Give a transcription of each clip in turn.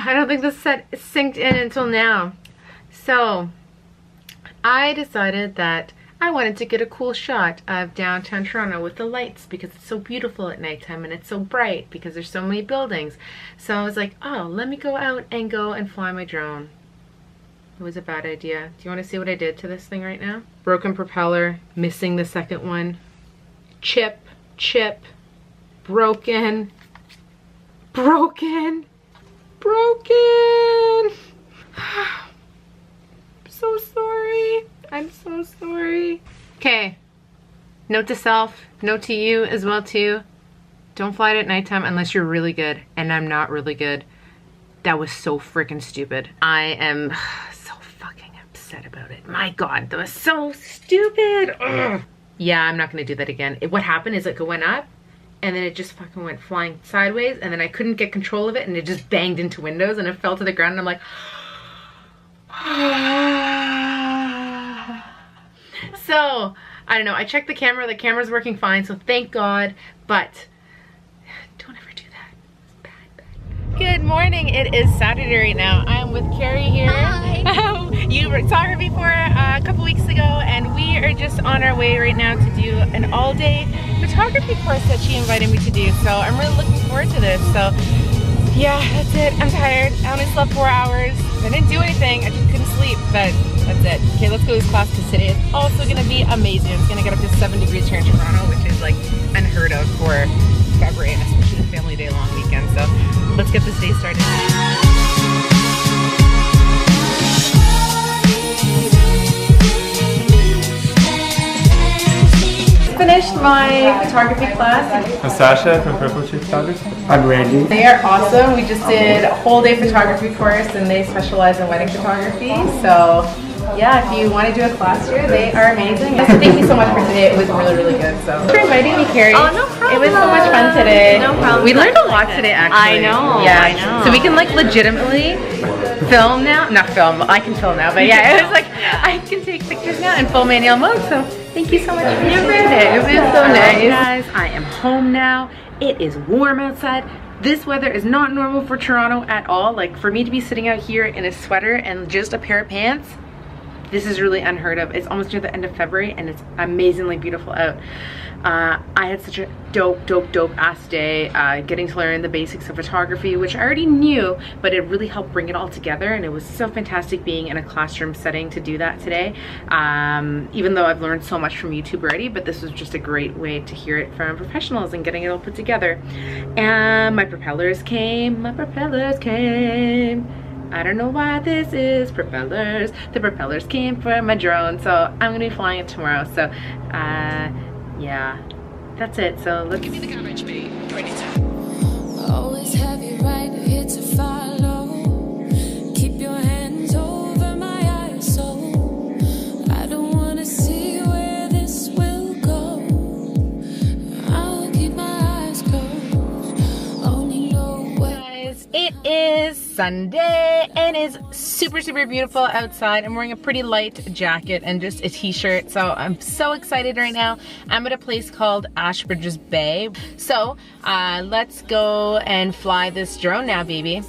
I don't think this set synced in until now. So I decided that I wanted to get a cool shot of downtown Toronto with the lights because it's so beautiful at nighttime and it's so bright because there's so many buildings. So I was like, oh, let me go out and fly my drone. It was a bad idea. Do you want to see what I did to this thing right now? Broken propeller, missing the second one. Chip, broken, broken. I'm so sorry. I'm so sorry. Okay, note to self, note to you as well too. Don't fly it at nighttime unless you're really good, and I'm not really good. That was so freaking stupid. I am so fucking upset about it. My God, that was so stupid. Ugh. Yeah, I'm not gonna do that again. What happened is like it went up and then it just fucking went flying sideways and then I couldn't get control of it and it just banged into windows and it fell to the ground and I'm like, so I don't know. I checked the camera's working fine, so thank God, but don't ever do that. It's bad. Good morning. It is Saturday right now. I am with Carrie here. Hi. You saw her before a couple weeks ago, and we are just on our way right now to do an all-day photography course that she invited me to do. So I'm really looking forward to this. So yeah, that's it. I'm tired. I only slept 4 hours. I didn't do anything. I just couldn't sleep, but that's it. Okay, let's go to this class because today is also going to be amazing. It's going to get up to 7 degrees here in Toronto, which is like unheard of for February, and especially the family day long weekend. So let's get this day started. Finished my photography class. I'm Sasha from Purple Tree Photography. I'm Randy. They are awesome. We just did a whole day photography course and they specialize in wedding photography. So yeah, if you want to do a class here, they are amazing. Thank you so much for today. It was really, really good. So thanks for inviting me, Carrie. Oh, no problem. It was so much fun today. No problem. We learned a lot today, actually. I know. Yeah. I know. So we can like legitimately film now. Not film. I can film now, but yeah, it was like I can take pictures now in full manual mode. So thank you so much for your visit. It was so nice. Guys, I am home now. It is warm outside. This weather is not normal for Toronto at all. Like for me to be sitting out here in a sweater and just a pair of pants, this is really unheard of. It's almost near the end of February and it's amazingly beautiful out. I had such a dope ass day getting to learn the basics of photography, which I already knew, but it really helped bring it all together, and it was so fantastic being in a classroom setting to do that today. Even though I've learned so much from YouTube already, but this was just a great way to hear it from professionals and getting it all put together. And my propellers came. I don't know why this is propellers. The propellers came for my drone, so I'm gonna be flying it tomorrow. So yeah, that's it. So let's give me the coverage, baby. Preditah. Always have you right here to follow. Keep your hands over my eyes, so I don't wanna see where this will go. I'll keep my eyes closed. Only know where. Guys, it is Sunday and it's super beautiful outside. I'm wearing a pretty light jacket and just a t-shirt, so I'm so excited right now. I'm at a place called Ashbridges Bay. So let's go and fly this drone now, baby.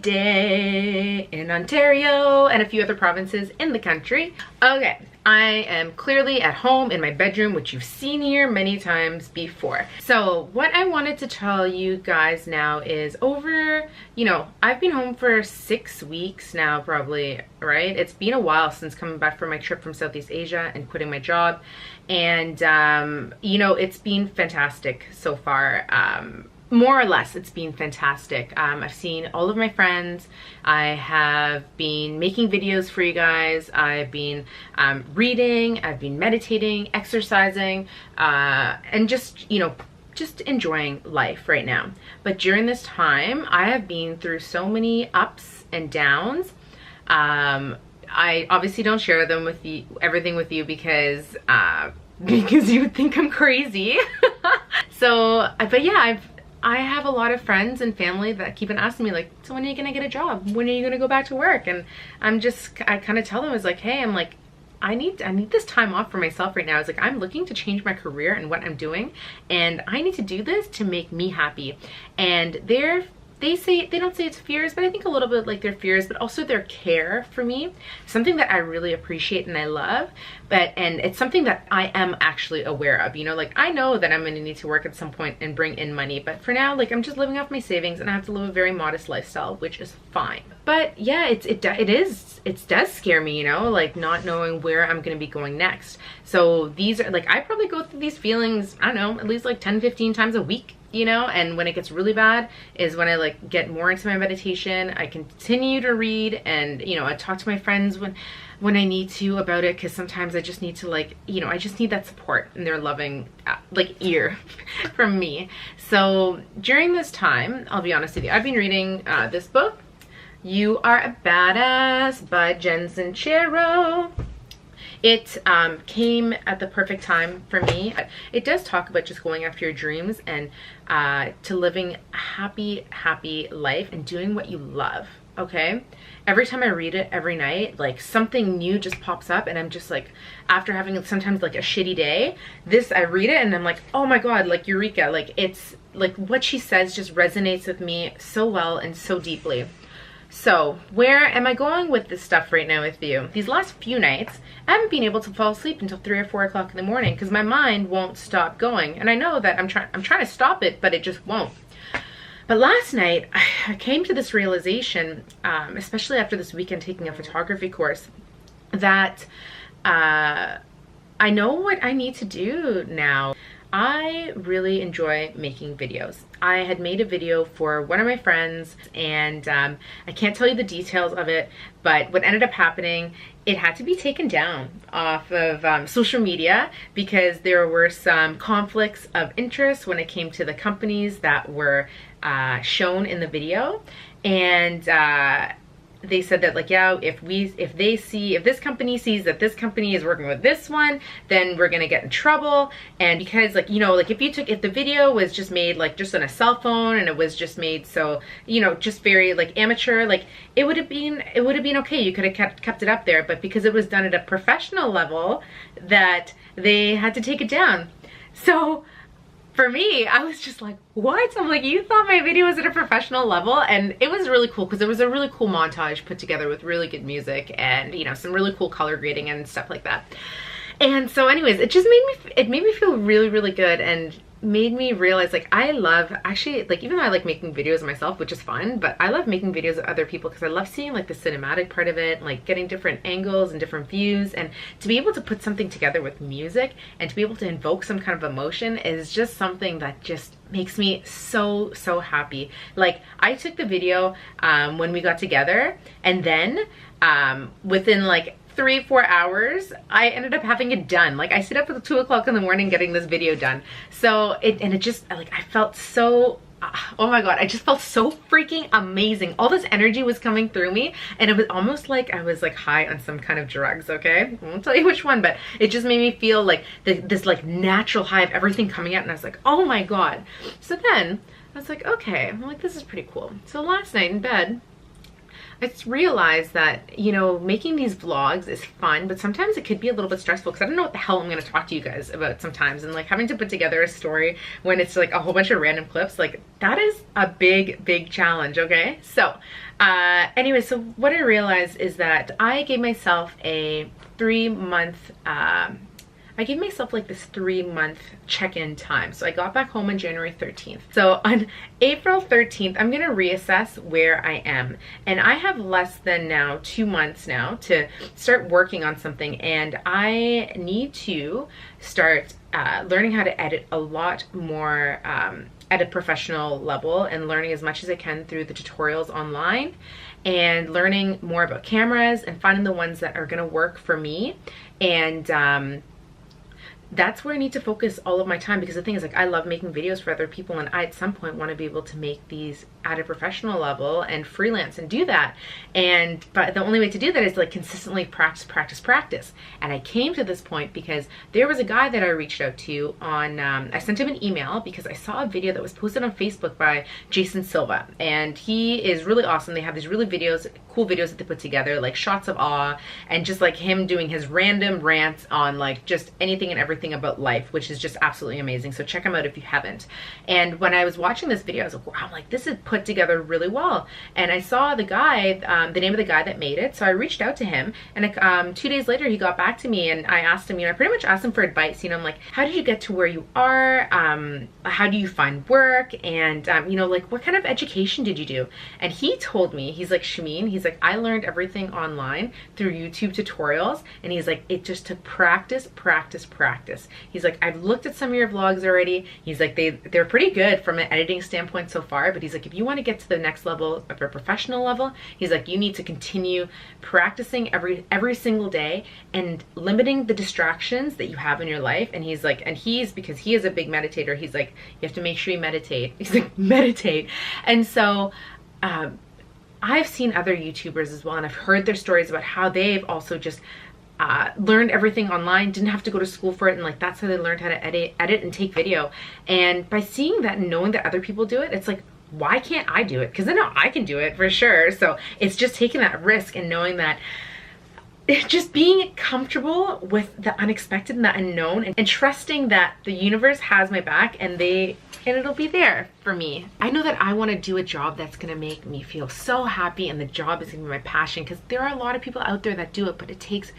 Day in Ontario and a few other provinces in the country. Okay, I am clearly at home in my bedroom, which you've seen here many times before. So what I wanted to tell you guys now is I've been home for 6 weeks now, probably, right? It's been a while since coming back from my trip from Southeast Asia and quitting my job. And, it's been fantastic so far. more or less, it's been fantastic. I've seen all of my friends. I have been making videos for you guys. I've been reading. I've been meditating, exercising, and just, you know, just enjoying life right now. But during this time, I have been through so many ups and downs. I obviously don't share them with you, everything with you, because you would think I'm crazy. So, but yeah, I have a lot of friends and family that keep on asking me, like, so when are you gonna get a job? When are you gonna go back to work? And I kind of tell them, I was like, hey, I'm like, I need this time off for myself right now. I was like, I'm looking to change my career and what I'm doing, and I need to do this to make me happy. And they don't say it's fears, but I think a little bit like their fears, but also their care for me, something that I really appreciate and I love. And it's something that I am actually aware of, you know, like I know that I'm gonna need to work at some point and bring in money, but for now, like I'm just living off my savings and I have to live a very modest lifestyle, which is fine. But yeah, it does scare me, you know, like not knowing where I'm gonna be going next. So these are like, I probably go through these feelings, I don't know, at least like 10-15 times a week, you know. And when it gets really bad is when I like get more into my meditation. I continue to read, and you know, I talk to my friends when I need to about it, because sometimes I just need to, like, you know, I just need that support and their loving like ear from me. So during this time, I'll be honest with you, I've been reading this book, You Are a Badass by Jen Sincero. It came at the perfect time for me. It does talk about just going after your dreams and to living a happy life and doing what you love, okay? Every time I read it, every night, like something new just pops up, and I'm just like, after having sometimes like a shitty day, I read it and I'm like, oh my God, like eureka. Like it's like what she says just resonates with me so well and so deeply. So where am I going with this stuff right now with you? These last few nights, I haven't been able to fall asleep until 3 or 4 o'clock in the morning because my mind won't stop going. And I know that I'm trying to stop it, but it just won't. But last night, I came to this realization, especially after this weekend taking a photography course, that I know what I need to do now. I really enjoy making videos. I had made a video for one of my friends, and I can't tell you the details of it, but what ended up happening, it had to be taken down off of social media because there were some conflicts of interest when it came to the companies that were shown in the video. And they said that, like, yeah, if this company sees that this company is working with this one, then we're gonna get in trouble. And because, like, you know, like if the video was just made like just on a cell phone, and it was just made so, you know, just very like amateur, like it would have been okay, you could have kept it up there. But because it was done at a professional level, that they had to take it down. So for me, I was just like, what? I'm like, you thought my video was at a professional level? And it was really cool because it was a really cool montage put together with really good music and, you know, some really cool color grading and stuff like that. And so anyways, it just made me feel really, really good, and made me realize, like, I love, actually, like, even though I like making videos myself, which is fun, but I love making videos of other people because I love seeing like the cinematic part of it, like getting different angles and different views, and to be able to put something together with music and to be able to invoke some kind of emotion is just something that just makes me so happy. Like, I took the video when we got together, and then within like 3-4 hours, I ended up having it done. Like, I stayed up at 2 o'clock in the morning getting this video done. So it just, like, I felt so, oh my God, I just felt so freaking amazing. All this energy was coming through me, and it was almost like I was like high on some kind of drugs, okay? I won't tell you which one, but it just made me feel like this like natural high of everything coming out, and I was like, oh my God. So then I was like, okay, I'm like, this is pretty cool. So last night in bed, I just realized that, you know, making these vlogs is fun, but sometimes it could be a little bit stressful because I don't know what the hell I'm going to talk to you guys about sometimes. And like having to put together a story when it's like a whole bunch of random clips, like that is a big challenge, okay? So anyway, so what I realized is that I gave myself a 3-month, I gave myself like this 3-month check-in time. So I got back home on January 13th. So on April 13th, I'm gonna reassess where I am. And I have less than now 2 months now to start working on something. And I need to start learning how to edit a lot more at a professional level and learning as much as I can through the tutorials online and learning more about cameras and finding the ones that are going to work for me. And that's where I need to focus all of my time, because the thing is, like, I love making videos for other people, and I at some point want to be able to make these at a professional level and freelance and do that. But the only way to do that is like consistently practice. And I came to this point because there was a guy that I reached out to on, I sent him an email because I saw a video that was posted on Facebook by Jason Silva, and he is really awesome. They have these really cool videos that they put together, like shots of awe and just like him doing his random rants on like just anything and everything about life, which is just absolutely amazing. So check him out if you haven't. And when I was watching this video, I was like, wow, like this is put together really well. And I saw the guy, the name of the guy that made it. So I reached out to him, and 2 days later he got back to me, and I asked him, I pretty much asked him for advice. I'm like, how did you get to where you are? How do you find work? And like, what kind of education did you do? And he told me, he's like, Shameen, he's like, I learned everything online through YouTube tutorials. And he's like, it just took practice. He's like, I've looked at some of your vlogs already. He's like, they're pretty good from an editing standpoint so far, but he's like, if you want to get to the next level of a professional level, he's like, you need to continue practicing every single day and limiting the distractions that you have in your life. And he's like, because he is a big meditator, he's like, you have to make sure you meditate. He's like, meditate. And so I've seen other YouTubers as well, and I've heard their stories about how they've also just learned everything online, didn't have to go to school for it, and like that's how they learned how to edit and take video. And by seeing that and knowing that other people do it, it's like, why can't I do it? Because I know I can do it for sure. So it's just taking that risk and knowing that, just being comfortable with the unexpected and the unknown, and trusting that the universe has my back and it'll be there for me. I know that I want to do a job that's going to make me feel so happy, and the job is going to be my passion, because there are a lot of people out there that do it, but it takes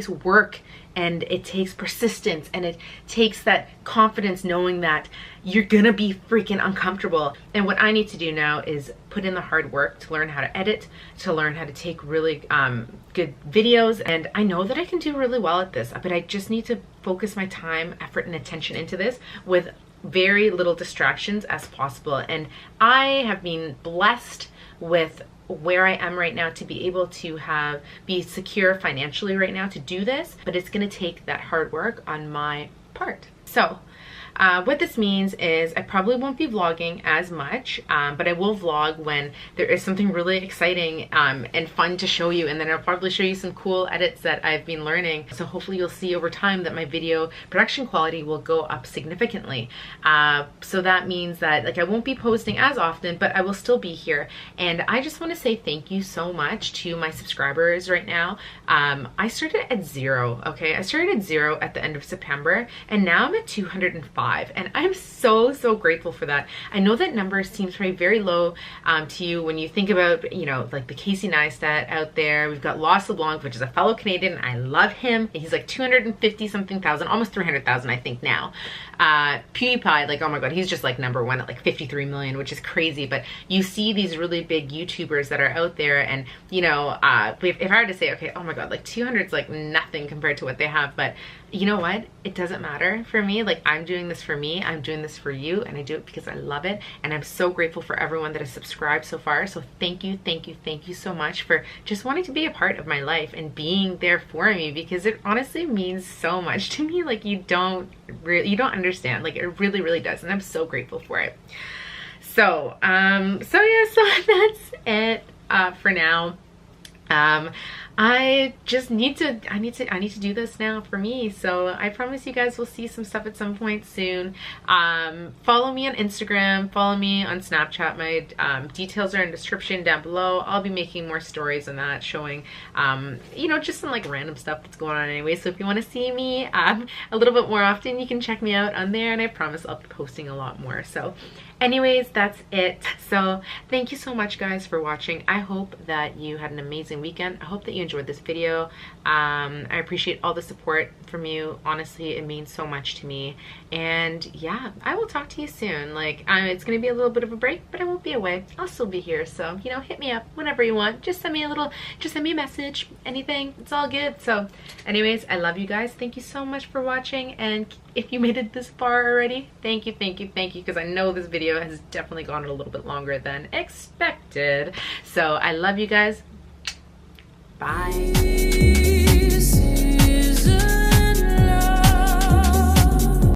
work, and it takes persistence, and it takes that confidence knowing that you're gonna be freaking uncomfortable. And what I need to do now is put in the hard work to learn how to edit, to learn how to take really good videos. And I know that I can do really well at this, but I just need to focus my time, effort, and attention into this with very little distractions as possible. And I have been blessed with where I am right now to be able to be secure financially right now to do this, but it's going to take that hard work on my part. So what this means is I probably won't be vlogging as much, but I will vlog when there is something really exciting and fun to show you, and then I'll probably show you some cool edits that I've been learning. So hopefully you'll see over time that my video production quality will go up significantly. So that means that like I won't be posting as often, but I will still be here. And I just want to say thank you so much to my subscribers right now. I started at 0, okay? I started at 0 at the end of September, and now I'm at 205. And I'm so grateful for that. I know that number seems very low to you when you think about, like the Casey Neistat out there. We've got Lost LeBlanc, which is a fellow Canadian. I love him. He's like 250 something thousand, almost 300,000 I think now. PewDiePie, like, oh my god, he's just like #1 at like 53 million, which is crazy. But you see these really big YouTubers that are out there, and if I were to say, okay, oh my god, like 200 is like nothing compared to what they have, but you know what? It doesn't matter for me. Like, I'm doing this for me, I'm doing this for you, and I do it because I love it. And I'm so grateful for everyone that has subscribed so far. So thank you so much for just wanting to be a part of my life and being there for me, because it honestly means so much to me. Like, you don't understand. Like, it really does, and I'm so grateful for it. So yeah, so that's it for now. I just need to do this now for me. So I promise you guys will see some stuff at some point soon. Follow me on Instagram, follow me on Snapchat. My details are in the description down below. I'll be making more stories on that, showing just some like random stuff that's going on anyway. So if you want to see me a little bit more often, you can check me out on there, and I promise I'll be posting a lot more. So anyways, that's it. So thank you so much guys for watching. I hope that you had an amazing weekend. I hope that you enjoyed this video. I appreciate all the support from you. Honestly, it means so much to me. And yeah, I will talk to you soon. Like, it's gonna be a little bit of a break, but I won't be away. I'll still be here. So, you know, hit me up whenever you want. Just send me a message, anything. It's all good. So anyways, I love you guys. Thank you so much for watching. And if you made it this far already, thank you, because I know this video has definitely gone a little bit longer than expected. So I love you guys. Bye.